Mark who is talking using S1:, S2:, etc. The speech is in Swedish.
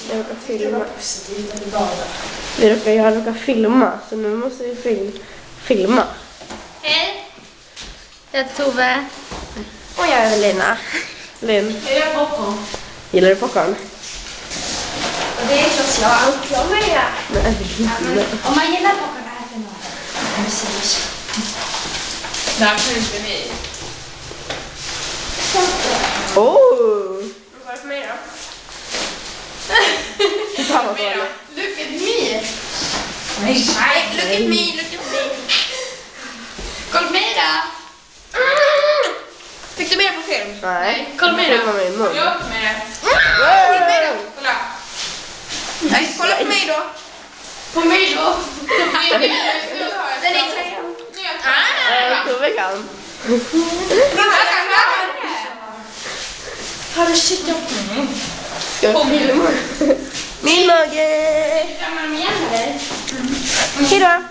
S1: Jag råkar filma. Jag råkar filma, så nu måste vi filma.
S2: Hej! Jag heter Tove.
S1: Och jag är Lina. Linn.
S2: Jag gillar popcorn.
S1: Gillar du popcorn?
S2: Och det är social.
S1: Jag med. Nej.
S2: Om man gillar popcorn här för några. Det här kan inte vi.
S1: Oh! Vad är det för mig då? Fan vad dåligt.
S2: Look at me! Nej, look at me, look at me. Kolla mig då! Fick du med på film?
S1: Nej.
S2: Kolla mig
S1: Filma
S2: då!
S1: mig i mun.
S2: Jag åker med. Kolla mig då! Kolla! Nej, kolla på mig då! På mig då! Den är tröjan.
S1: Tove kan.
S2: Har du shit upp?
S1: Ska jag filma? Min mage!
S2: Kan man igen eller?
S1: Hejdå!